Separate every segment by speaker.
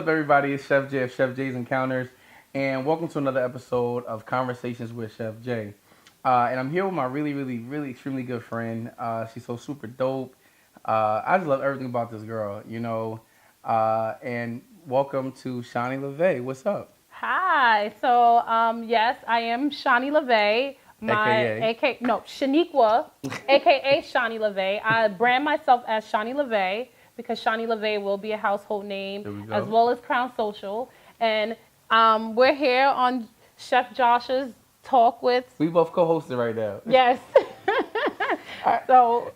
Speaker 1: up, everybody? It's Chef Jay of Chef Jay's Encounters, and welcome to another episode of Conversations with Chef Jay. And I'm here with my really extremely good friend. She's so super dope. I just love everything about this girl, you know. And welcome to Shani Lavét. What's up?
Speaker 2: Hi. So, yes, I am Shani Lavét. Shaniqua, aka Shani Lavét. I brand myself as Shani Lavét because Shani Lavét will be a household name as well as Crown Social. And we're here on Chef Josh's Talk with.
Speaker 1: We both co-hosted right now.
Speaker 2: Yes. So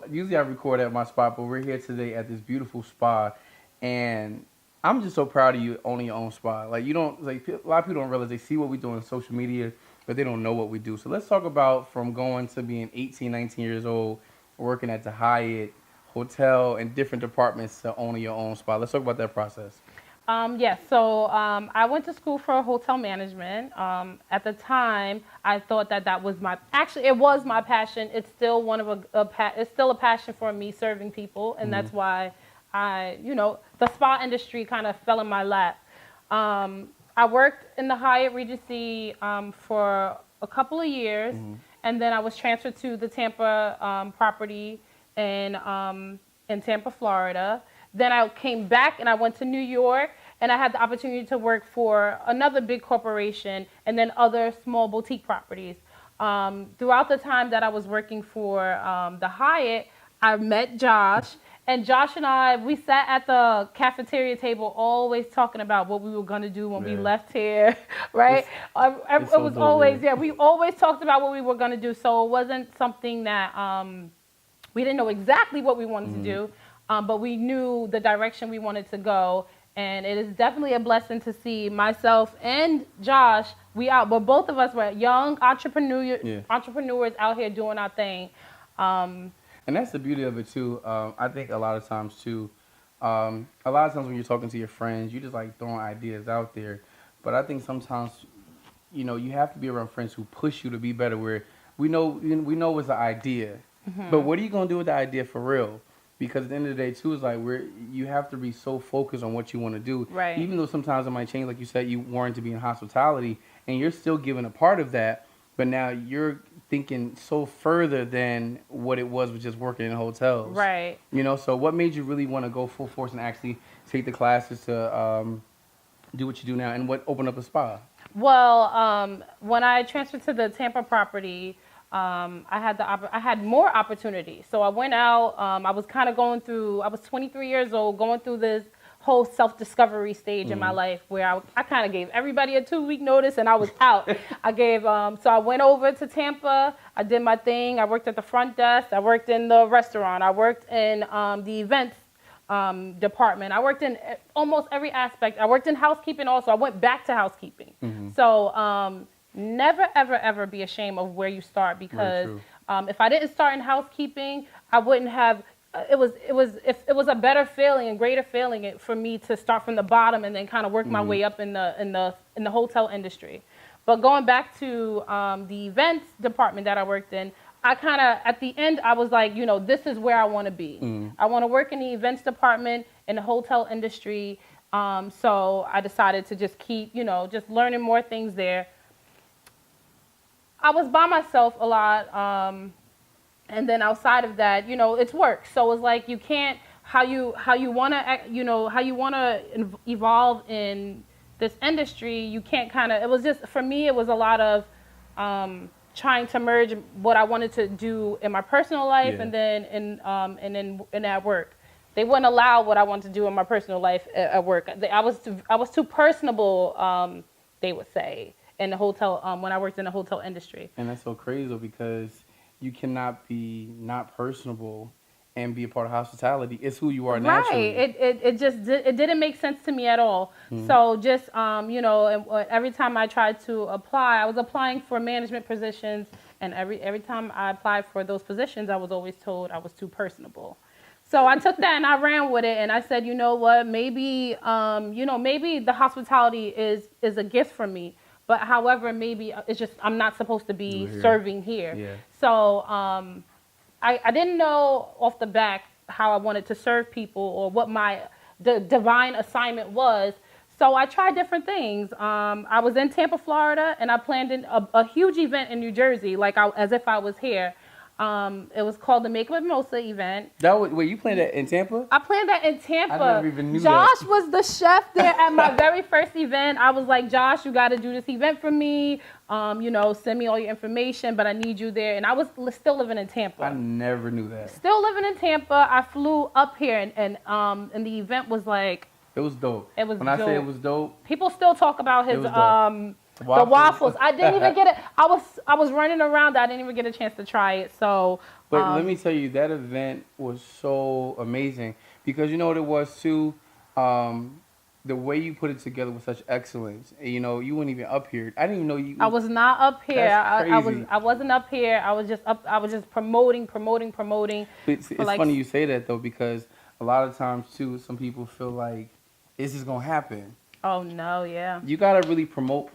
Speaker 1: usually I record at my spot, but we're here today at this beautiful spa, and I'm just so proud of you owning your own spa. Like, you don't, like, a lot of people don't realize, they see what we do on social media, but they don't know what we do. So let's talk about from going to being 18, 19 years old, working at the Hyatt hotel and different departments to owning your own spa. Let's talk about that process.
Speaker 2: Yes, so I went to school for hotel management. At the time, I thought that was it was my passion. It's still it's still a passion for me, serving people, and that's why the spa industry kind of fell in my lap. I worked in the Hyatt Regency for a couple of years, and then I was transferred to the Tampa property in Tampa, Florida. Then I came back and I went to New York, and I had the opportunity to work for another big corporation and then other small boutique properties. Throughout the time that I was working for the Hyatt, I met Josh. And Josh and I, we sat at the cafeteria table always talking about what we were going to do when we left here, right? We always talked about what we were going to do. So it wasn't something that we didn't know exactly what we wanted to do, but we knew the direction we wanted to go. And it is definitely a blessing to see myself and Josh, but both of us were young entrepreneurs out here doing our thing.
Speaker 1: And that's the beauty of it too. I think a lot of times when you're talking to your friends, you just like throwing ideas out there. But I think sometimes, you have to be around friends who push you to be better. Where we know it's an idea, but what are you gonna do with the idea for real? Because at the end of the day too, is like you have to be so focused on what you want to do.
Speaker 2: Right.
Speaker 1: Even though sometimes it might change, like you said, you wanted to be in hospitality, and you're still giving a part of that. But now you're thinking so further than what it was with just working in hotels.
Speaker 2: Right.
Speaker 1: So what made you really want to go full force and actually take the classes to do what you do now, and what opened up a spa?
Speaker 2: Well, when I transferred to the Tampa property, I had more opportunities. So I went out. I was kind of I was 23 years old, going through this whole self-discovery stage in my life where I kind of gave everybody a 2-week notice and I was out. So I went over to Tampa. I did my thing. I worked at the front desk. I worked in the restaurant. I worked in the events department. I worked in almost every aspect. I worked in housekeeping also. I went back to housekeeping. So never, ever be ashamed of where you start, because if I didn't start in housekeeping, I wouldn't have. It was a better feeling and greater feeling for me to start from the bottom and then kind of work my way up in the hotel industry. But going back to the events department that I worked in, I kind of at the end I was like, this is where I want to be. I want to work in the events department in the hotel industry. So I decided to just keep just learning more things there. I was by myself a lot. And then outside of that, it's work. So it's like you can't how you want to evolve in this industry. You can't it was just, for me, it was a lot of trying to merge what I wanted to do in my personal life and then in at work. They wouldn't allow what I wanted to do in my personal life at work. I was too personable, they would say, in the hotel when I worked in the hotel industry.
Speaker 1: And that's so crazy though, because you cannot be not personable and be a part of hospitality. It's who you are naturally.
Speaker 2: Right. It didn't make sense to me at all. So just every time I tried to apply, I was applying for management positions, and every time I applied for those positions, I was always told I was too personable. So I took that and I ran with it, and I said, you know what, maybe maybe the hospitality is a gift for me. But however, maybe it's just I'm not supposed to be serving here.
Speaker 1: Yeah.
Speaker 2: So I didn't know off the back how I wanted to serve people or what my the divine assignment was. So I tried different things. I was in Tampa, Florida, and I planned a huge event in New Jersey, like as if I was here. It was called the Make a Mimosa event.
Speaker 1: Wait, you planned that in Tampa?
Speaker 2: I planned that in Tampa.
Speaker 1: I never even knew
Speaker 2: Josh
Speaker 1: that.
Speaker 2: was the chef there at my very first event. I was like, Josh, you got to do this event for me. Send me all your information, but I need you there. And I was still living in Tampa.
Speaker 1: I never knew that.
Speaker 2: Still living in Tampa. I flew up here, and the event was like.
Speaker 1: It was dope.
Speaker 2: It was
Speaker 1: when
Speaker 2: dope.
Speaker 1: I say it was dope.
Speaker 2: People still talk about his the waffles. I didn't even get it. I was running around. I didn't even get a chance to try it. So.
Speaker 1: But let me tell you, that event was so amazing because you know what it was too. The way you put it together with such excellence. You know, you weren't even up here. I didn't even know you.
Speaker 2: I was not up here.
Speaker 1: That's crazy.
Speaker 2: I wasn't up here. I was just promoting.
Speaker 1: It's funny you say that though because a lot of times too, some people feel like this is gonna happen.
Speaker 2: Oh no, yeah.
Speaker 1: You gotta really promote.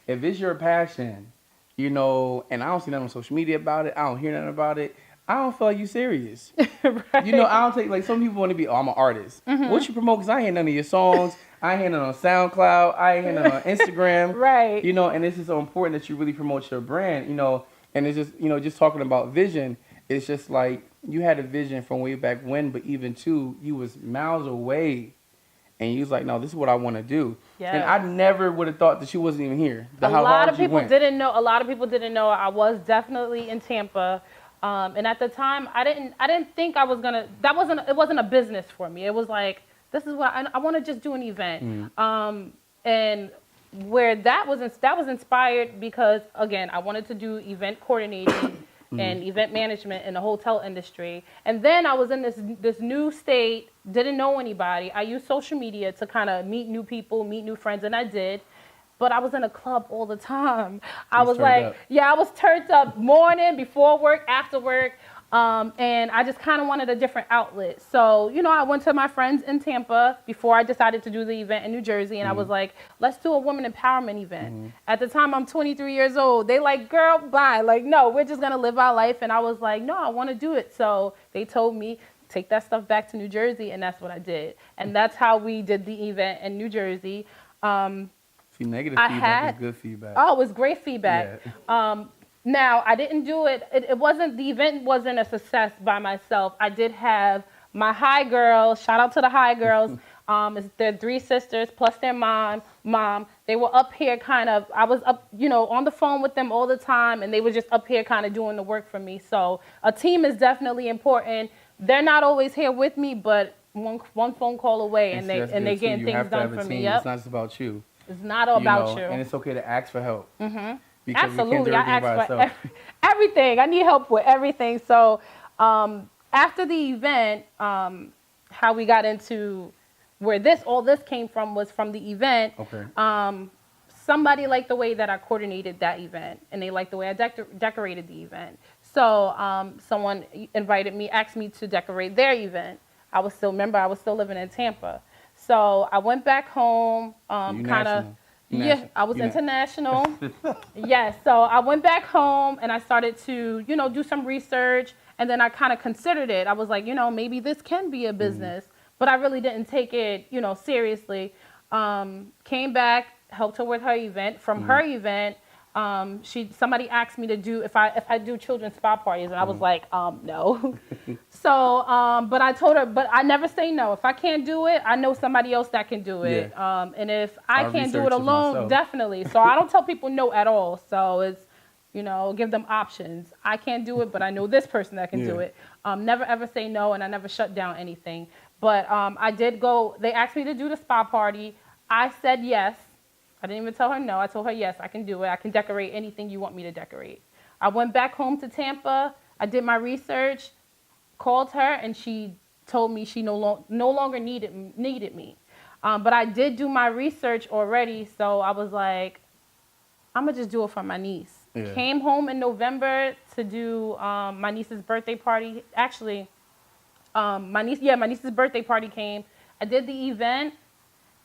Speaker 1: If it's your passion, you know, and I don't see nothing on social media about it. I don't hear nothing about it. I don't feel like you serious.
Speaker 2: Right.
Speaker 1: You know, I don't take, like, some people want to be, I'm an artist.
Speaker 2: Mm-hmm.
Speaker 1: What you promote? Because I ain't hear none of your songs. I ain't hear none on SoundCloud. I ain't hear none on Instagram.
Speaker 2: Right.
Speaker 1: You know, and this is so important that you really promote your brand, you know. And it's just, you know, just talking about vision, it's just like you had a vision from way back when, but even too, you was miles away. And you was like, no, this is what I want to do.
Speaker 2: Yeah.
Speaker 1: And I never would have thought that she wasn't even here.
Speaker 2: A lot of people didn't know. I was definitely in Tampa. And at the time, I didn't think I was gonna. It wasn't a business for me. It was like, this is what I want to just do an event. And where that was inspired because again, I wanted to do event coordinating and event management in the hotel industry. And then I was in this new state, didn't know anybody. I used social media to kind of meet new people, meet new friends, and I did. But I was in a club all the time. I was turned up morning, before work, after work. And I just kind of wanted a different outlet. So, you know, I went to my friends in Tampa before I decided to do the event in New Jersey. And I was like, let's do a women empowerment event. At the time, I'm 23 years old. They like, girl, bye. Like, no, we're just going to live our life. And I was like, no, I want to do it. So they told me, take that stuff back to New Jersey. And that's what I did. And that's how we did the event in New Jersey.
Speaker 1: See, negative feedback is good feedback.
Speaker 2: Oh, it was great feedback. Yeah. Now, I didn't do it. The event wasn't a success by myself. I did have my High girls, shout out to the High girls. They're 3 sisters plus their mom. They were up here I was up, you know, on the phone with them all the time, and they were just up here kind of doing the work for me. So a team is definitely important. They're not always here with me, but one phone call away, and they're getting things done for me. Yep.
Speaker 1: It's not just about you.
Speaker 2: It's not all about you.
Speaker 1: And it's okay to ask for help.
Speaker 2: Absolutely, I ask for everything. I need help with everything. So after the event, how we got into where all this came from was from the event.
Speaker 1: Okay.
Speaker 2: Somebody liked the way that I coordinated that event, and they liked the way I decorated the event. So someone asked me to decorate their event. I was still living in Tampa. So I went back home, I was international. Yes. So I went back home and I started to, you know, do some research, and then I kind of considered it. I was like, you know, maybe this can be a business, but I really didn't take it, you know, seriously. Came back, helped her with her event. From her event, somebody asked me to do if I do children's spa parties, and I was like, no. So, but I told her, but I never say no. If I can't do it, I know somebody else that can do it. Yeah. And if I can't do it alone, definitely. So I don't tell people no at all. So it's, you know, give them options. I can't do it, but I know this person that can do it. Never ever say no, and I never shut down anything. But I did go. They asked me to do the spa party. I said yes. I didn't even tell her no. I told her, yes, I can do it. I can decorate anything you want me to decorate. I went back home to Tampa. I did my research, called her, and she told me she no longer needed me. But I did do my research already, so I was like, I'm going to just do it for my niece. Yeah. Came home in November to do my niece's birthday party. Actually, my niece's birthday party came. I did the event.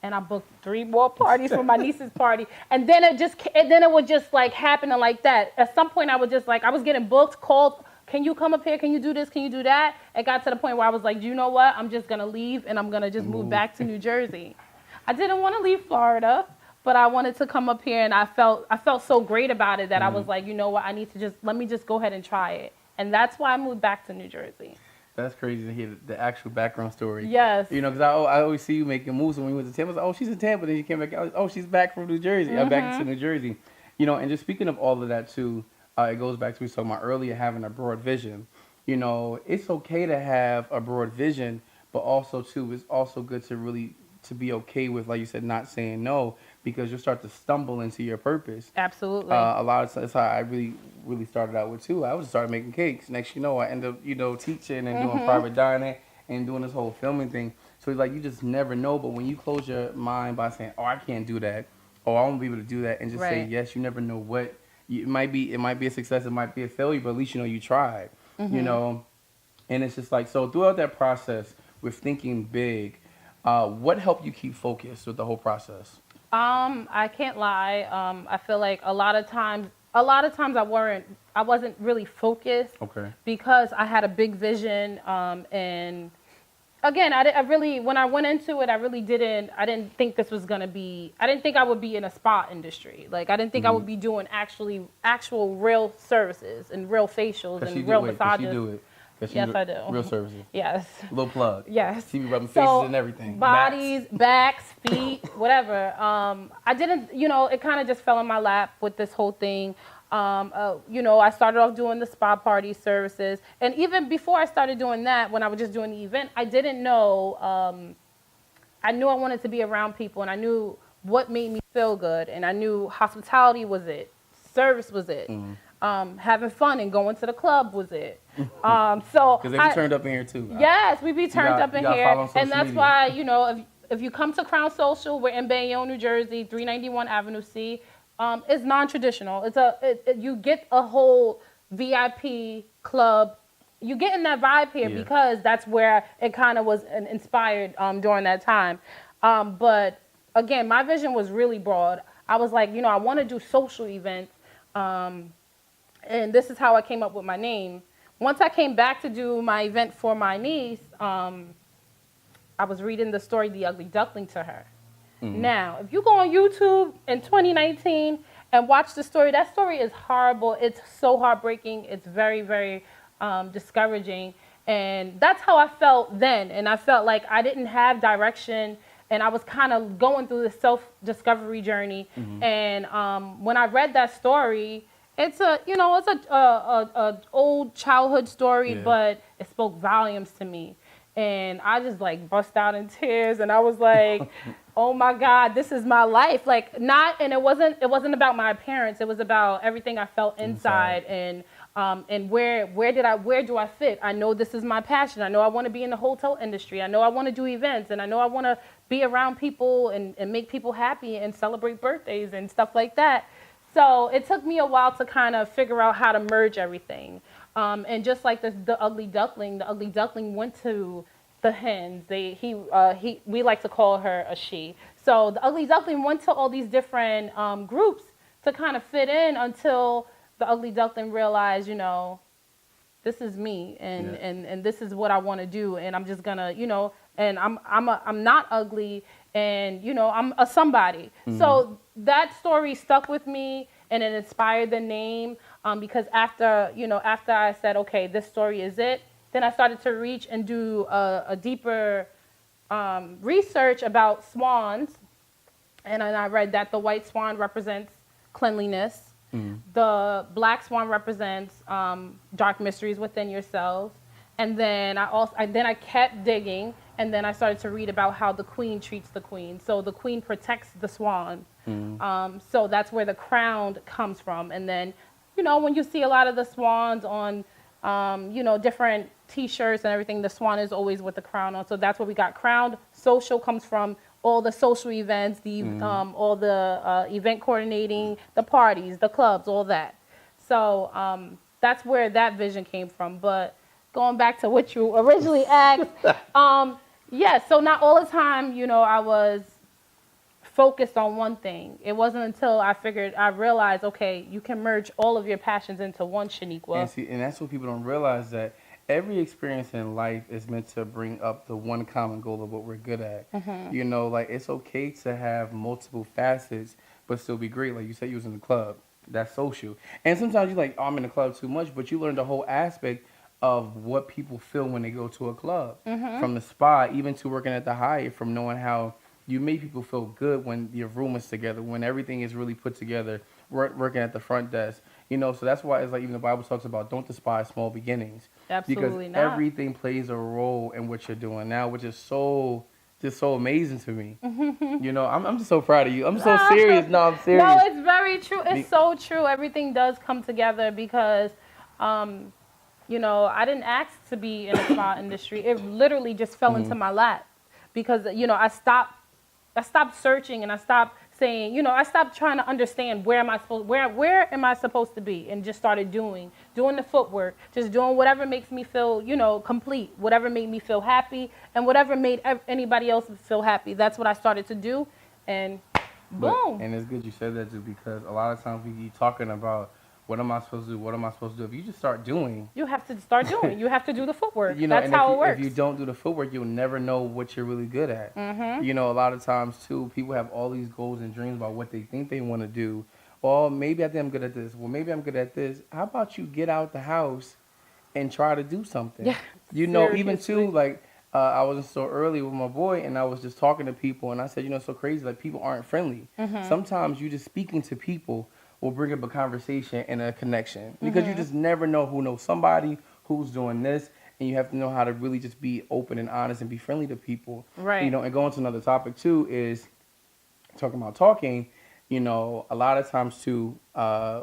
Speaker 2: And I booked 3 more parties for my niece's party. And then it would just like happening like that. At some point I was just like, I was getting booked, called, can you come up here? Can you do this? Can you do that? It got to the point where I was like, you know what? I'm just going to leave and I'm going to just move back to New Jersey. I didn't want to leave Florida, but I wanted to come up here, and I felt so great about it that I was like, you know what? Let me just go ahead and try it. And that's why I moved back to New Jersey.
Speaker 1: That's crazy to hear the actual background story.
Speaker 2: Yes.
Speaker 1: You know, because I always see you making moves. When you went to Tampa, I was like, oh, she's in Tampa. Then you came back, oh, she's back from New Jersey. I'm back to New Jersey. You know, and just speaking of all of that, too, it goes back to what we were talking about earlier, having a broad vision. You know, it's okay to have a broad vision, but also, too, it's also good to be okay with, like you said, not saying no, because you'll start to stumble into your purpose.
Speaker 2: Absolutely.
Speaker 1: A lot of that's how I really started out with too. I was started making cakes. Next, you know, I end up, you know, teaching and doing private dining and doing this whole filming thing. So it's like you just never know. But when you close your mind by saying, "Oh, I can't do that," or "I won't be able to do that," and just say yes, you never know what it might be. It might be a success. It might be a failure. But at least you know you tried. You know, and it's just like so throughout that process with thinking big. What helped you keep focused with the whole process?
Speaker 2: I can't lie. I feel like a lot of times I wasn't really focused.
Speaker 1: Okay.
Speaker 2: Because I had a big vision. And again, I really, when I went into it, I didn't think this was going to be, I didn't think I would be in a spa industry. Like, I didn't think I would be doing actual real services and real facials and real massages.
Speaker 1: You do it.
Speaker 2: Yes, I do.
Speaker 1: Real services.
Speaker 2: Yes.
Speaker 1: Little plug.
Speaker 2: Yes.
Speaker 1: TV rubbing faces and everything.
Speaker 2: Bodies, backs, feet, whatever. I didn't, you know, it kind of just fell in my lap with this whole thing. You know, I started off doing the spa party services. And even before I started doing that, when I was just doing the event, I didn't know, I knew I wanted to be around people, and I knew what made me feel good. And I knew hospitality was it. Service was it. Having fun and going to the club was it. So
Speaker 1: because they be turned up in here too.
Speaker 2: Yes, we be turned up in here, and that's
Speaker 1: media.
Speaker 2: why, you know, if you come to Crown Social, we're in Bayonne, New Jersey, 391 Avenue C. It's non-traditional. You get a whole VIP club. You get in that vibe here because that's where it kind of was inspired during that time. But again, my vision was really broad. I was like, you know, I want to do social events. And this is how I came up with my name. Once I came back to do my event for my niece, I was reading the story, The Ugly Duckling, to her. Now, if you go on YouTube in 2019 and watch the story, that story is horrible. It's so heartbreaking. It's very, very discouraging. And that's how I felt then. And I felt like I didn't have direction. And I was kind of going through this self-discovery journey. And when I read that story, it's a old childhood story, but it spoke volumes to me. And I just like bust out in tears, and I was like, oh my God, this is my life. Like it wasn't about my appearance. It was about everything I felt inside. And where do I fit? I know this is my passion. I know I want to be in the hotel industry. I know I want to do events, and I know I want to be around people and make people happy and celebrate birthdays and stuff like that. So it took me a while to kind of figure out how to merge everything. And just like the Ugly Duckling went to the hens. We like to call her a she. So the Ugly Duckling went to all these different groups to kind of fit in until the Ugly Duckling realized, you know, this is me and this is what I want to do, and I'm just gonna, you know, and I'm not ugly, and you know, I'm a somebody. So that story stuck with me, and it inspired the name. Because after I said, okay, this story is it, then I started to reach and do a deeper research about swans, and then I read that the white swan represents cleanliness. The black swan represents dark mysteries within yourselves. And then I kept digging, and then I started to read about how the queen treats the queen. So the queen protects the swan. So that's where the crown comes from. And then, you know, when you see a lot of the swans on, you know, different T-shirts and everything, the swan is always with the crown on. So that's where we got crowned. Social comes from all the social events, all the event coordinating, the parties, the clubs, all that. So that's where that vision came from. But going back to what you originally asked, so not all the time, you know, I was focused on one thing. It wasn't until I realized, okay, you can merge all of your passions into one, Shaniqua.
Speaker 1: And that's what people don't realize, that every experience in life is meant to bring up the one common goal of what we're good at. You know, like it's okay to have multiple facets, but still be great. Like you said, you was in the club. That's social. And sometimes you're like, oh, I'm in the club too much, but you learn the whole aspect of what people feel when they go to a club. From the spa, even to working at the Hyatt, from knowing how you make people feel good when your room is together, when everything is really put together, working at the front desk. You know, so that's why it's like even the Bible talks about don't despise small beginnings.
Speaker 2: Absolutely
Speaker 1: because
Speaker 2: not.
Speaker 1: everything plays a role in what you're doing now, which is just so amazing to me. You know, I'm just so proud of you. I'm so serious. No, I'm serious.
Speaker 2: No, it's very true. It's so true. Everything does come together because, you know, I didn't ask to be in the spa industry. It literally just fell into my lap because, you know, I stopped searching and I stopped saying, you know, I stopped trying to understand where am I supposed to be, and just started doing the footwork, just doing whatever makes me feel, you know, complete, whatever made me feel happy, and whatever made anybody else feel happy. That's what I started to do, and boom.
Speaker 1: And it's good you said that too, because a lot of times we keep talking about what am I supposed to do? What am I supposed to do? If you just start doing,
Speaker 2: you have to start doing. You have to do the footwork.
Speaker 1: You know,
Speaker 2: that's how it works.
Speaker 1: If you don't do the footwork, you'll never know what you're really good at. You know, a lot of times too, people have all these goals and dreams about what they think they want to do. Well, maybe I think I'm good at this. Well, maybe I'm good at this. How about you get out the house and try to do something?
Speaker 2: Yeah,
Speaker 1: you know, even too, like I was in the store early with my boy, and I was just talking to people, and I said, you know, it's so crazy, like people aren't friendly. Sometimes you just speaking to people will bring up a conversation and a connection, because you just never know who knows somebody who's doing this, and you have to know how to really just be open and honest and be friendly to people.
Speaker 2: Right.
Speaker 1: You know, and going to another topic too is talking about talking. You know, a lot of times too,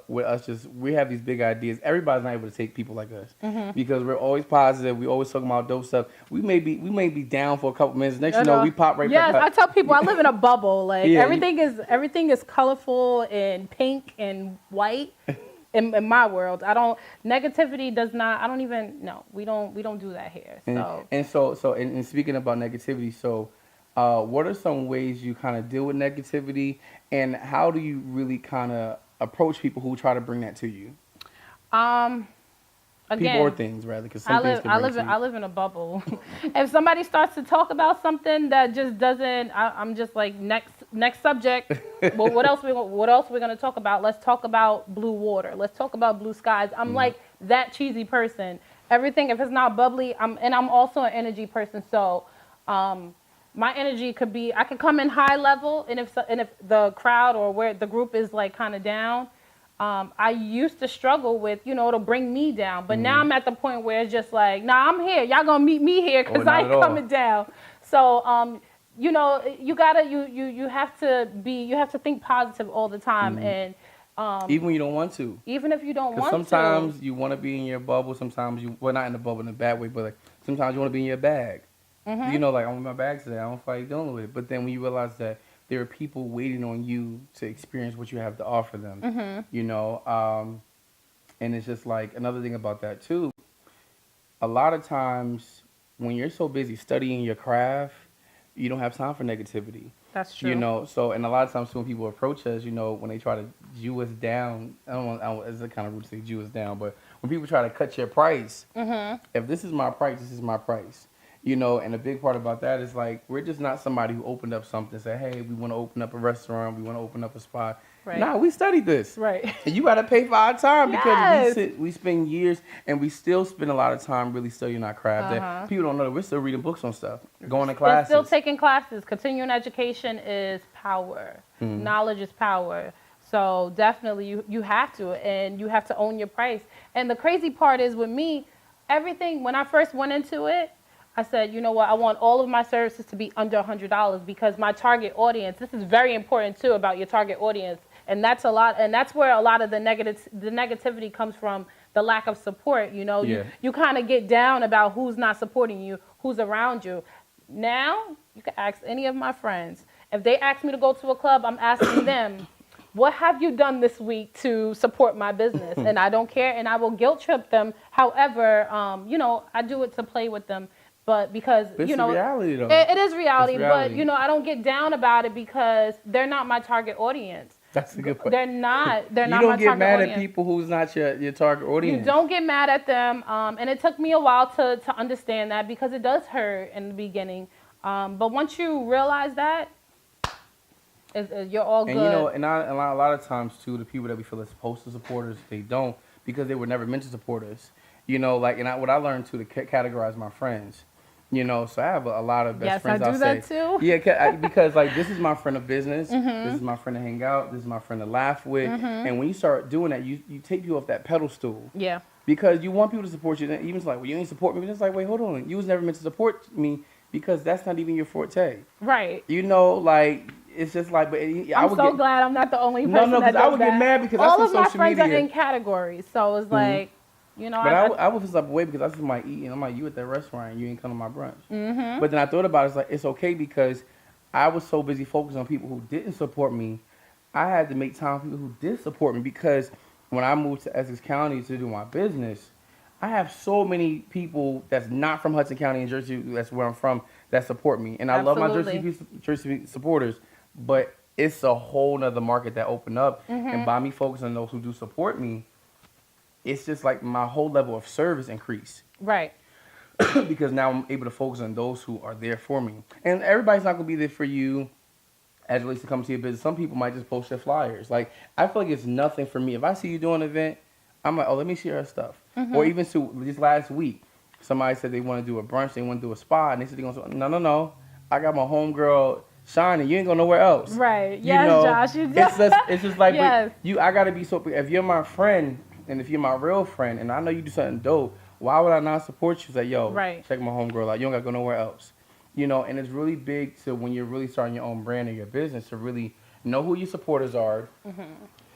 Speaker 1: with us, we have these big ideas. Everybody's not able to take people like us because we're always positive. We always talking about dope stuff. We may be down for a couple minutes. Next, you know, we pop right back up.
Speaker 2: Yes, I tell people I live in a bubble. Like everything is colorful and pink and white. In my world, negativity does not. I don't even. No, we don't do that here. So
Speaker 1: And speaking about negativity, what are some ways you kind of deal with negativity, and how do you really kind of approach people who try to bring that to you?
Speaker 2: Again,
Speaker 1: people or things rather, because some things can bring
Speaker 2: I live in a bubble. If somebody starts to talk about something that just doesn't, I'm just like next subject. Well, what else we're gonna talk about? Let's talk about blue water. Let's talk about blue skies. I'm like that cheesy person. Everything, if it's not bubbly, I'm also an energy person. So, my energy could be, I could come in high level, and if the crowd or where the group is like kind of down, I used to struggle with, you know, it'll bring me down. But now I'm at the point where it's just like, nah, I'm here. Y'all gonna meet me here because I ain't coming down. So, you know, you have to think positive all the time, and
Speaker 1: even when you don't want to.
Speaker 2: Even if you don't want to.
Speaker 1: Sometimes you want to be in your bubble. Sometimes not in the bubble in a bad way, but like sometimes you want to be in your bag. You know, like I'm in my bag today. I don't feel like dealing with it. But then when you realize that there are people waiting on you to experience what you have to offer them, you know, and it's just like another thing about that too. A lot of times when you're so busy studying your craft, you don't have time for negativity.
Speaker 2: That's true.
Speaker 1: You know, and a lot of times when people approach us, you know, when they try to Jew us down, it's kind of rude to say Jew us down, but when people try to cut your price, if this is my price, this is my price. You know, and a big part about that is like, we're just not somebody who opened up something and said, hey, we want to open up a restaurant, we want to open up a spot.
Speaker 2: Right.
Speaker 1: Nah, we studied this.
Speaker 2: Right.
Speaker 1: And you got to pay for our time because we spend years, and we still spend a lot of time really studying our craft. That people don't know that we're still reading books on stuff, going to classes.
Speaker 2: Still taking classes. Continuing education is power. Knowledge is power. So definitely you have to, and you have to own your price. And the crazy part is with me, everything, when I first went into it, I said, you know what, I want all of my services to be under $100 because my target audience, this is very important too about your target audience. And that's where a lot of the negativity comes from, the lack of support. You know, you kind of get down about who's not supporting you, who's around you. Now, you can ask any of my friends. If they ask me to go to a club, I'm asking them, what have you done this week to support my business? And I don't care, and I will guilt trip them. However, you know, I do it to play with them. But because,
Speaker 1: But it's the reality, though.
Speaker 2: it is reality,
Speaker 1: It's reality.
Speaker 2: but, I don't get down about it because they're not my target audience.
Speaker 1: That's a good point.
Speaker 2: They're not
Speaker 1: You
Speaker 2: my
Speaker 1: don't
Speaker 2: target
Speaker 1: get mad
Speaker 2: audience.
Speaker 1: at people who's not your target audience.
Speaker 2: You don't get mad at them, and it took me a while to understand that because it does hurt in the beginning. But once you realize that, you're all good.
Speaker 1: And a lot of times too, the people that we feel are supposed to support us, they don't because they were never meant to support us. What I learned too to categorize my friends. So I have a lot of best friends.
Speaker 2: Yes, I do that too.
Speaker 1: Yeah, because like this is my friend of business. This is my friend to hang out. This is my friend to laugh with. And when you start doing that, you take you off that pedestal.
Speaker 2: Yeah.
Speaker 1: Because you want people to support you. And even it's like, well, you ain't support me. But it's like, wait, hold on. You was never meant to support me because that's not even your forte.
Speaker 2: Right.
Speaker 1: It's just like, but
Speaker 2: I'm so glad I'm not the only person. No,
Speaker 1: because I would get mad because
Speaker 2: all
Speaker 1: I see
Speaker 2: of my
Speaker 1: social
Speaker 2: friends
Speaker 1: media.
Speaker 2: are in categories, so it's like,
Speaker 1: But I would feel away because I see somebody eating. I'm like, you at that restaurant, you ain't come to my brunch. But then I thought about it, it's like it's okay because I was so busy focused on people who didn't support me. I had to make time for people who did support me because when I moved to Essex County to do my business, I have so many people that's not from Hudson County and Jersey, that's where I'm from, that support me. And I love my Jersey supporters, but it's a whole nother market that opened up. And by me focusing on those who do support me, it's just like my whole level of service increased.
Speaker 2: Right.
Speaker 1: Because now I'm able to focus on those who are there for me. And everybody's not going to be there for you as it relates to come to your business. Some people might just post their flyers. Like, I feel like it's nothing for me. If I see you doing an event, I'm like, oh, let me see her stuff. Or even this last week, somebody said they want to do a brunch, they want to do a spa, and they said they're going to, no. I got my homegirl, Shani, you ain't going nowhere else.
Speaker 2: Right. Yes, Josh, you do.
Speaker 1: It's just like,
Speaker 2: yes.
Speaker 1: I got to be so, if you're my friend, and if you're my real friend, and I know you do something dope, why would I not support you? Say, yo, check my homegirl out. You don't got to go nowhere else. And it's really big to when you're really starting your own brand or your business to really know who your supporters are,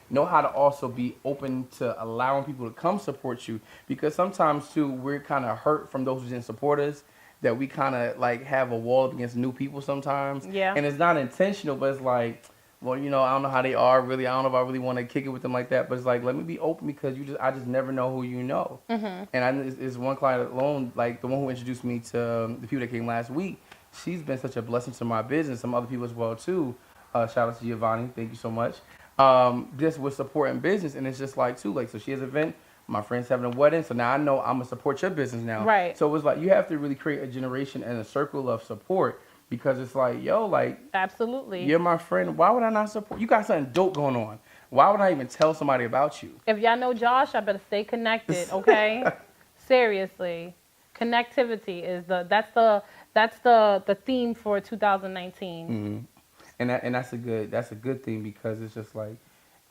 Speaker 1: know how to also be open to allowing people to come support you. Because sometimes, too, we're kind of hurt from those who didn't support us, that we kind of, like, have a wall against new people sometimes.
Speaker 2: Yeah.
Speaker 1: And it's not intentional, but it's like, well, I don't know how they are really. I don't know if I really want to kick it with them like that. But it's like, let me be open because I just never know who you know. And it's one client alone, like the one who introduced me to the people that came last week. She's been such a blessing to my business. Some other people as well too. Shout out to Giovanni. Thank you so much. Just with supporting business, and it's just like too. Like, so she has an event. My friend's having a wedding, so now I know I'm gonna support your business now.
Speaker 2: Right.
Speaker 1: So it's like you have to really create a generation and a circle of support. Because it's like, yo, like...
Speaker 2: Absolutely.
Speaker 1: You're my friend. Why would I not support? You got something dope going on. Why would I even tell somebody about you?
Speaker 2: If y'all know Josh, I better stay connected, okay? Seriously. Connectivity is that's the theme for 2019.
Speaker 1: And that's a good thing because it's just like,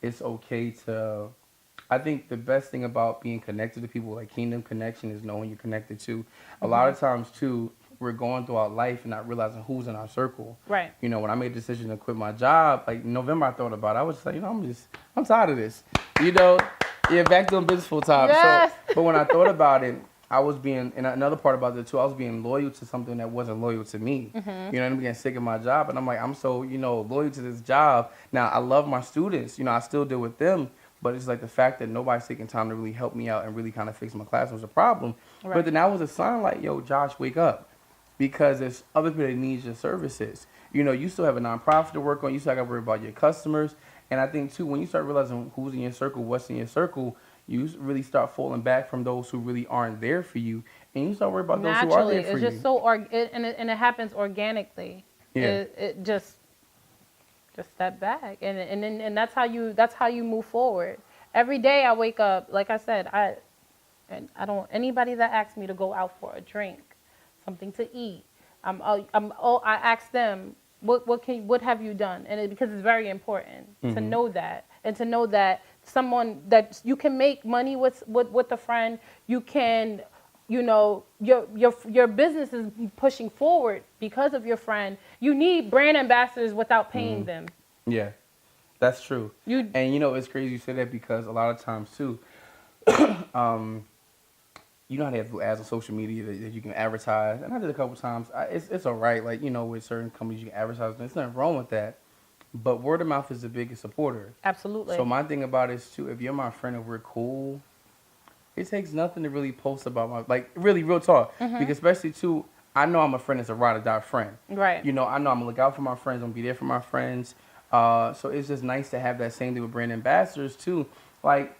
Speaker 1: it's okay to... I think the best thing about being connected to people, like Kingdom Connection, is knowing you're connected to. A lot of times, too... we're going through our life and not realizing who's in our circle.
Speaker 2: Right.
Speaker 1: When I made the decision to quit my job, like in November I thought about it. I was just like, I'm tired of this. Back doing business full time.
Speaker 2: Yes.
Speaker 1: But when I thought about it, I was being, and another part about it too, I was being loyal to something that wasn't loyal to me. I'm getting sick of my job, and I'm like, I'm so, loyal to this job. Now, I love my students. I still deal with them, but it's like the fact that nobody's taking time to really help me out and really kind of fix my class was a problem. Right. But then that was a sign like, yo, Josh, wake up. Because there's other people that need your services. You still have a nonprofit to work on. You still got to worry about your customers. And I think, too, when you start realizing who's in your circle, what's in your circle, you really start falling back from those who really aren't there for you. And you start worrying about those who are there for you.
Speaker 2: It's just and it happens organically.
Speaker 1: Yeah.
Speaker 2: It just step back. And that's how you move forward. Every day I wake up, like I said, I don't, anybody that asks me to go out for a drink, something to eat, I ask them, what have you done? And because it's very important to know that, and to know that someone that you can make money with a friend, you can, your business is pushing forward because of your friend. You need brand ambassadors without paying them.
Speaker 1: Yeah, that's true. And it's crazy you say that because a lot of times too, you know how they have ads on social media that you can advertise. And I did a couple times. It's all right. Like, with certain companies you can advertise. There's nothing wrong with that. But word of mouth is the biggest supporter.
Speaker 2: Absolutely.
Speaker 1: So my thing about it is, too, if you're my friend and we're cool, it takes nothing to really post about my... Like, really, real talk. Because especially, too, I know I'm a friend that's a ride or die friend.
Speaker 2: Right.
Speaker 1: You know, I know I'm gonna look out for my friends. I'm gonna be there for my friends. So it's just nice to have that same thing with brand ambassadors too. Like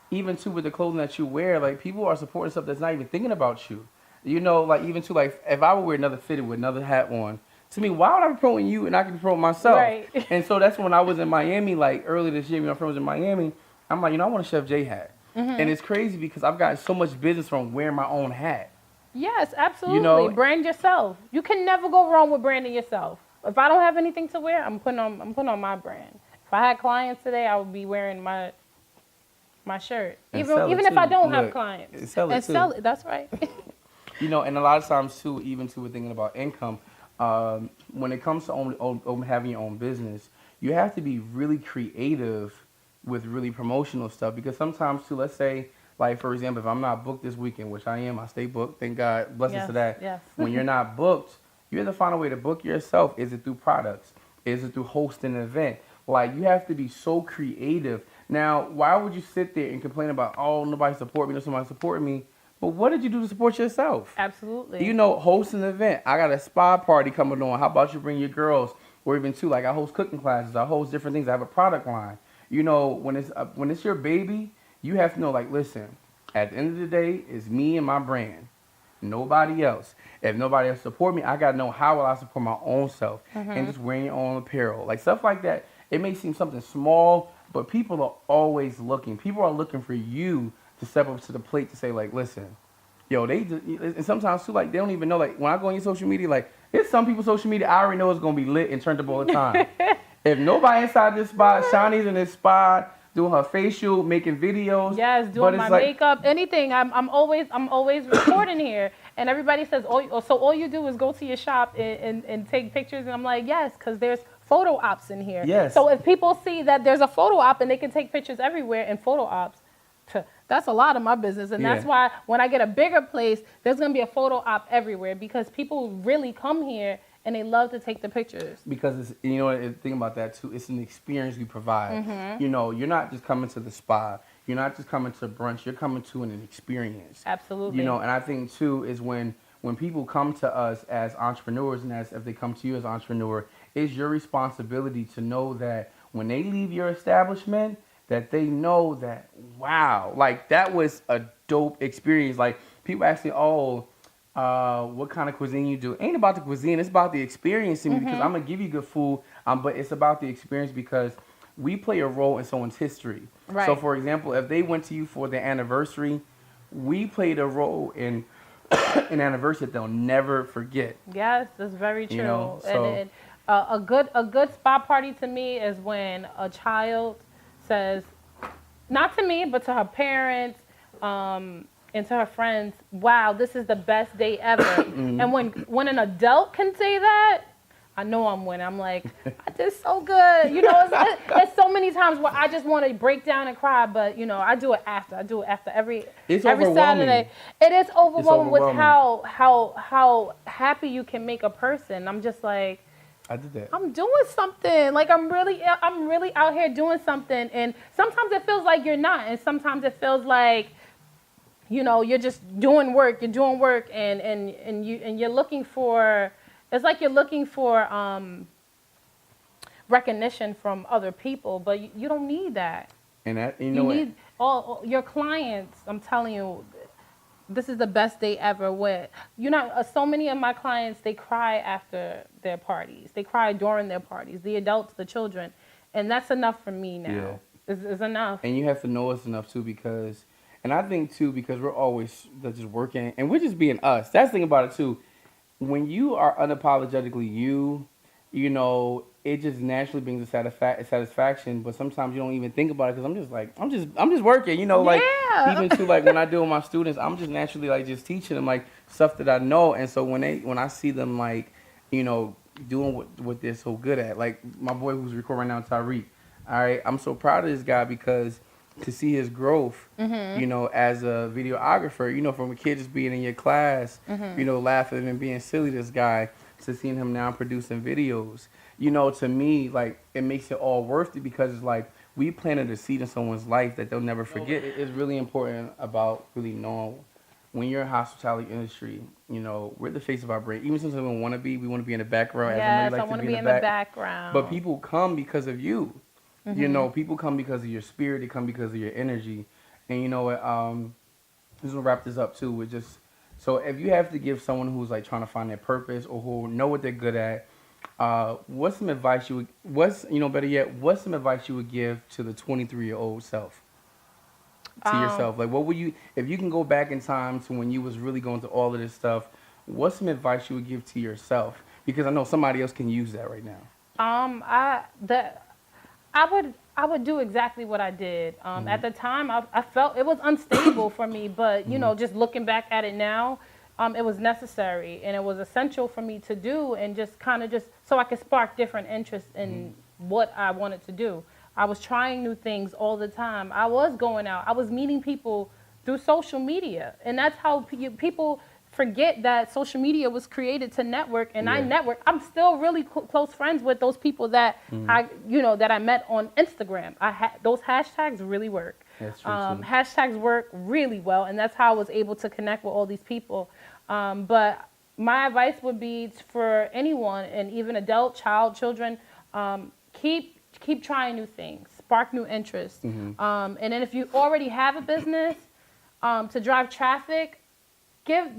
Speaker 1: even too with the clothing that you wear, like people are supporting stuff that's not even thinking about you. You know, like even too like if I would wear another fitted with another hat on, to me, why would I be promoting you and I can promote myself?
Speaker 2: Right.
Speaker 1: And so that's when I was in Miami, like early this year, my friend was in Miami. I'm like, you know, I want a Chef J hat. And it's crazy because I've gotten so much business from wearing my own hat.
Speaker 2: Yes, absolutely.
Speaker 1: You know,
Speaker 2: brand yourself. You can never go wrong with branding yourself. If I don't have anything to wear, I'm putting on my brand. If I had clients today, I would be wearing my shirt.
Speaker 1: And
Speaker 2: Even if I don't have clients.
Speaker 1: And sell it too.
Speaker 2: Sell it. That's right.
Speaker 1: You know, and a lot of times too, even too, we're thinking about income. When it comes to having your own business, you have to be really creative with really promotional stuff because sometimes too, let's say, like for example, if I'm not booked this weekend, which I am, I stay booked, thank God, blessings to that.
Speaker 2: Yes.
Speaker 1: When you're not booked, you have to find a way to book yourself. Is it through products? Is it through hosting an event? Like you have to be so creative. Now, why would you sit there and complain about, oh, nobody support me, no somebody support me? But what did you do to support yourself?
Speaker 2: Absolutely.
Speaker 1: You know, host an event. I got a spa party coming on. How about you bring your girls? Or even too, like I host cooking classes. I host different things. I have a product line. You know, when it's your baby, you have to know, like, listen, at the end of the day, it's me and my brand. Nobody else. If nobody else support me, I got to know how will I support my own self. And just wearing your own apparel. Like, stuff like that. It may seem something small, but people are always looking. People are looking for you to step up to the plate to say, like, listen, yo, and sometimes too, like, they don't even know, like, when I go on your social media, like, there's some people's social media I already know it's going to be lit and turned up all the time. If nobody inside this spot, Shani's in this spot, doing her facial, making videos.
Speaker 2: Yes, doing my makeup, anything. I'm always recording here. And everybody says, so all you do is go to your shop and take pictures. And I'm like, yes, because there's photo ops in here.
Speaker 1: Yes.
Speaker 2: So if people see that there's a photo op and they can take pictures everywhere in photo ops, that's a lot of my business. And that's why when I get a bigger place, there's going to be a photo op everywhere because people really come here and they love to take the pictures. Because,
Speaker 1: it's, you know, the thing about that, too, it's an experience we provide. You know, you're not just coming to the spa. You're not just coming to brunch. You're coming to an experience.
Speaker 2: Absolutely.
Speaker 1: You know, and I think, too, is when people come to us as entrepreneurs and if they come to you as an entrepreneur, it's your responsibility to know that when they leave your establishment, that they know that, wow, like that was a dope experience. Like people ask me, oh, what kind of cuisine you do? Ain't about the cuisine, it's about the experience because I'm gonna give you good food, but it's about the experience because we play a role in someone's history.
Speaker 2: Right.
Speaker 1: So for example, if they went to you for their anniversary, we played a role in an anniversary that they'll never forget.
Speaker 2: Yes, that's very true.
Speaker 1: You know, so,
Speaker 2: and a good spa party to me is when a child says, not to me, but to her parents, and to her friends, wow, this is the best day ever. And when an adult can say that, I know I'm winning. I'm like, I did so good. You know, it's so many times where I just want to break down and cry, but, you know, I do it after. I do it after every Saturday. It is overwhelming with how happy you can make a person. I'm just like,
Speaker 1: I did that.
Speaker 2: I'm doing something. Like I'm really out here doing something. And sometimes it feels like you're not. And sometimes it feels like, you know, you're just doing work. You're doing work and you're looking for, it's like you're looking for recognition from other people, but you don't need that.
Speaker 1: And that, you
Speaker 2: need all your clients. I'm telling you, this is the best day ever. So many of my clients, they cry after their parties. They cry during their parties. The adults, the children, and that's enough for me now. Yeah. It's enough.
Speaker 1: And you have to know it's enough too, because we're always just working and we're just being us. That's the thing about it too. When you are unapologetically you know, it just naturally brings a satisfaction. But sometimes you don't even think about it because I'm just working. You know, like even too, like when I deal with my students, I'm just naturally like just teaching them like stuff that I know. And so when I see them like, you know, doing what they're so good at, like my boy who's recording right now, Tyreek. All right, I'm so proud of this guy because to see his growth, you know, as a videographer, you know, from a kid just being in your class, you know, laughing and being silly, this guy, to seeing him now producing videos, you know, to me, like, it makes it all worth it because it's like we planted a seed in someone's life that they'll never forget. It's really important about really knowing when you're in hospitality industry, we're the face of our brand. Even since we don't want to be, we want to be in the background. As
Speaker 2: Yes,
Speaker 1: I
Speaker 2: I
Speaker 1: like
Speaker 2: want
Speaker 1: to
Speaker 2: to
Speaker 1: be
Speaker 2: be
Speaker 1: in
Speaker 2: in
Speaker 1: the
Speaker 2: the
Speaker 1: back.
Speaker 2: background.
Speaker 1: But people come because of you. People come because of your spirit. They come because of your energy. And you know what? Just gonna wrap this up too with just so if you have to give someone who's like trying to find their purpose or who know what they're good at, what's some advice you would better yet, what's some advice you would give to the 23-year-old self? To yourself, like what would you if you can go back in time to when you was really going through all of this stuff, what's some advice you would give to yourself? Because I know somebody else can use that right now.
Speaker 2: I would do exactly what I did. At the time, I felt it was unstable for me, but just looking back at it now, it was necessary and it was essential for me to do, and just kind of just so I could spark different interests in what I wanted to do. I was trying new things all the time. I was going out. I was meeting people through social media, and that's how people forget that social media was created to network, and I network. I'm still really close friends with those people that I met on Instagram. Those hashtags really work.
Speaker 1: That's true too.
Speaker 2: Hashtags work really well, and that's how I was able to connect with all these people. But my advice would be for anyone, and even adult, children, keep trying new things, spark new interests, and then if you already have a business to drive traffic.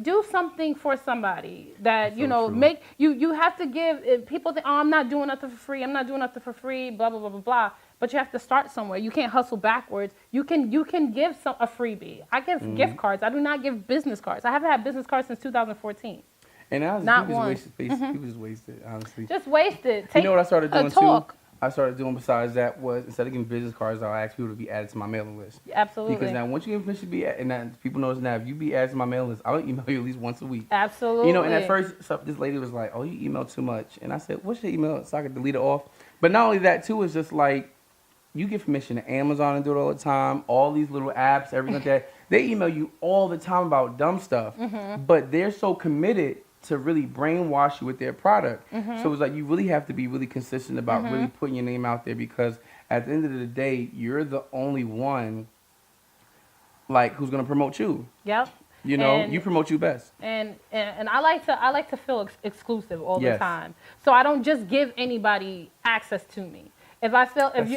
Speaker 2: Do something for somebody that make you have to give. If people think, oh, I'm not doing nothing for free, blah blah blah blah blah, but you have to start somewhere. You can't hustle backwards. You can give a freebie. I give gift cards. I do not give business cards. I haven't had business cards since 2014.
Speaker 1: And I was
Speaker 2: Not
Speaker 1: people
Speaker 2: one.
Speaker 1: just wasted space. People just wasted, honestly.
Speaker 2: Just wasted.
Speaker 1: You know what I started doing
Speaker 2: talk.
Speaker 1: too? I started doing besides that was instead of giving business cards, I'll ask people to be added to my mailing list.
Speaker 2: Absolutely.
Speaker 1: Because now once you get permission to be and now people notice now if you be added to my mailing list, I'll email you at least once a week.
Speaker 2: Absolutely.
Speaker 1: And at first this lady was like, "Oh, you email too much," and I said, "What's your email?" So I could delete it off. But not only that too, it's just like you get permission to Amazon and do it all the time. All these little apps, everything like that, they email you all the time about dumb stuff. But they're so committed to really brainwash you with their product. So it's like you really have to be really consistent about really putting your name out there, because at the end of the day, you're the only one like who's gonna promote you.
Speaker 2: Yep.
Speaker 1: You promote you best.
Speaker 2: And I like to feel exclusive all the time. So I don't just give anybody access to me. If I feel if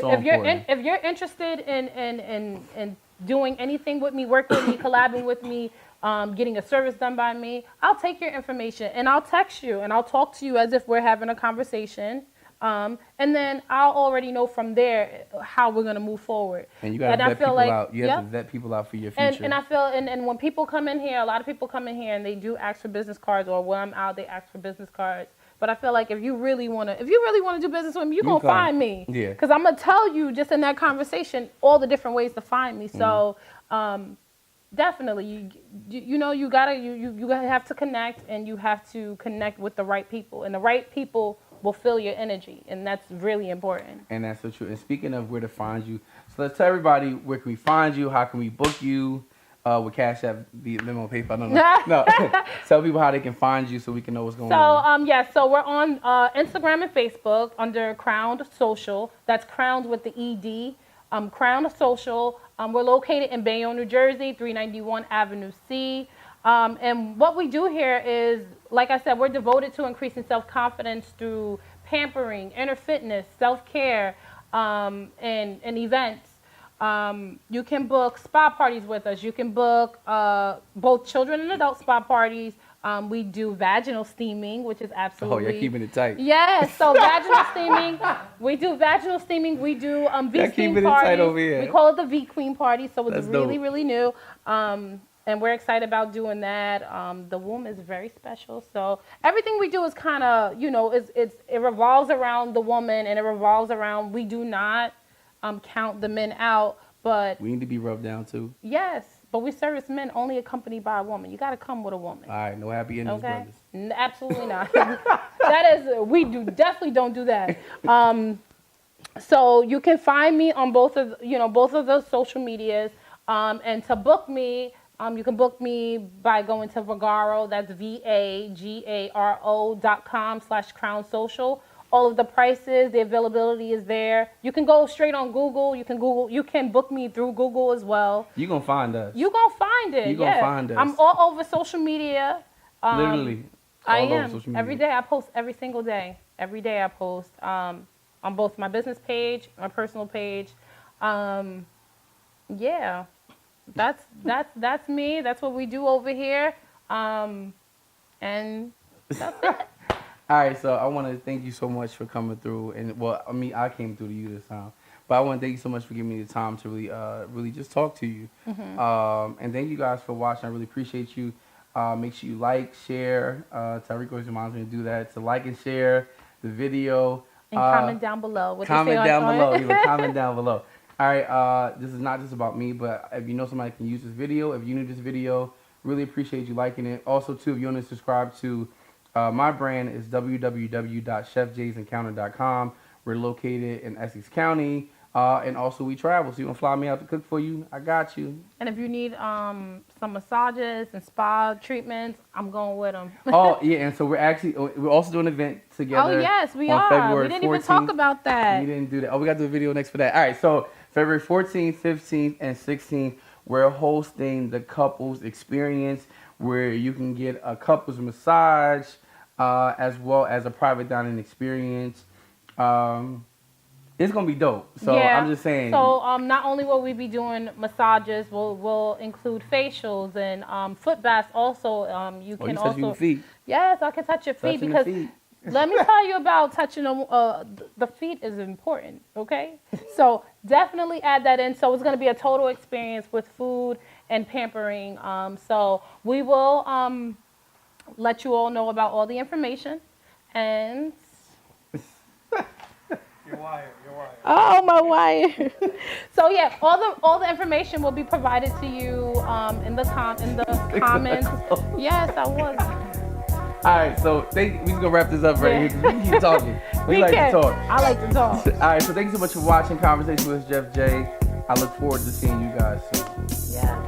Speaker 2: you're interested in doing anything with me, working with me, collabing with me, getting a service done by me, I'll take your information and I'll text you and I'll talk to you as if we're having a conversation. And then I'll already know from there how we're going to move forward.
Speaker 1: And you got to vet people out. You have to vet people out for your future.
Speaker 2: And I feel, and when people come in here, a lot of people come in here and they do ask for business cards, or when I'm out, they ask for business cards. But I feel like if you really want to do business with me, you're going to find me. Yeah. Because I'm going to tell you just in that conversation all the different ways to find me. So, definitely, you gotta have to connect, and you have to connect with the right people, and the right people will feel your energy, and that's really important.
Speaker 1: And that's so true. And speaking of where to find you, so let's tell everybody where can we find you, how can we book you, with Cash App, the limo paper. I don't know. No, tell people how they can find you so we can know what's going on.
Speaker 2: So we're on Instagram and Facebook under Crowned Social. That's Crowned with the ED. Crowned Social. We're located in Bayonne, New Jersey, 391 Avenue C. And what we do here is, like I said, we're devoted to increasing self-confidence through pampering, inner fitness, self-care, and events. You can book spa parties with us. You can book both children and adult spa parties. We do vaginal steaming, which is absolutely...
Speaker 1: Oh, you're keeping it tight.
Speaker 2: Yes, so vaginal steaming. We do vaginal steaming. We do V-Steam parties. Over here. We call it the V-Queen party, so it's really, really new. And we're excited about doing that. The womb is very special. So everything we do is kind of, it revolves around the woman, and it revolves around, we do not count the men out, but... We
Speaker 1: need to be rubbed down too.
Speaker 2: Yes. But we service men only accompanied by a woman. You got to come with a woman.
Speaker 1: All right, no happy endings, brothers.
Speaker 2: Absolutely not. Definitely don't do that. So you can find me on both of those social medias. And to book me, you can book me by going to Vagaro. That's VAGARO.com/Crown Social. all of the prices, the availability is there. You can go straight on Google. You can book me through Google as well.
Speaker 1: You gonna find us.
Speaker 2: You gonna find it.
Speaker 1: You gonna find us.
Speaker 2: I'm all over social media.
Speaker 1: Literally.
Speaker 2: I
Speaker 1: all over
Speaker 2: am.
Speaker 1: social media.
Speaker 2: Every day I post every single day. Every day I post on both my business page, my personal page. Yeah, that's me. That's what we do over here. And that's it.
Speaker 1: All right, so I want to thank you so much for coming through, and well, I mean, I came through to you this time, but I want to thank you so much for giving me the time to really just talk to you. And thank you guys for watching. I really appreciate you. Make sure you like, share. Tariq always reminds me to do that. To like and share the video.
Speaker 2: And comment down below.
Speaker 1: Comment down below. You can comment down below. All right, this is not just about me, but if you know somebody can use this video, if you need this video, really appreciate you liking it. Also, too, if you want to subscribe to my brand, is www.chefjaysencounter.com. We're located in Essex County, and also we travel. So you want to fly me out to cook for you? I got you.
Speaker 2: And if you need some massages and spa treatments, I'm going with them.
Speaker 1: Oh, yeah, and so we're also doing an event together.
Speaker 2: Oh, yes, we
Speaker 1: on
Speaker 2: are.
Speaker 1: February
Speaker 2: We didn't
Speaker 1: 14th.
Speaker 2: even talk about that.
Speaker 1: We didn't do that. Oh, we got to do a video next for that. All right, so February 14th, 15th, and 16th, we're hosting the couples experience where you can get a couples massage as well as a private dining experience. It's going to be dope. So
Speaker 2: yeah.
Speaker 1: I'm just saying.
Speaker 2: So not only will we be doing massages, we'll include facials and foot baths also. You can also.
Speaker 1: Your feet.
Speaker 2: Yes, I can touch your feet
Speaker 1: Touching
Speaker 2: because
Speaker 1: the feet.
Speaker 2: let me tell you about touching them. The feet is important, okay? So definitely add that in. So it's going to be a total experience with food and pampering. So we will let you all know about all the information. And
Speaker 3: Your wire.
Speaker 2: oh, my wire. So yeah, all the information will be provided to you in the comments. Yes, I was.
Speaker 1: All right, so we can go wrap this up right here 'cause we keep talking. We like
Speaker 2: can.
Speaker 1: to talk.
Speaker 2: I like to talk.
Speaker 1: All right, so thank you so much for watching Conversation with Chef Jay. I look forward to seeing you guys soon.
Speaker 2: Yeah.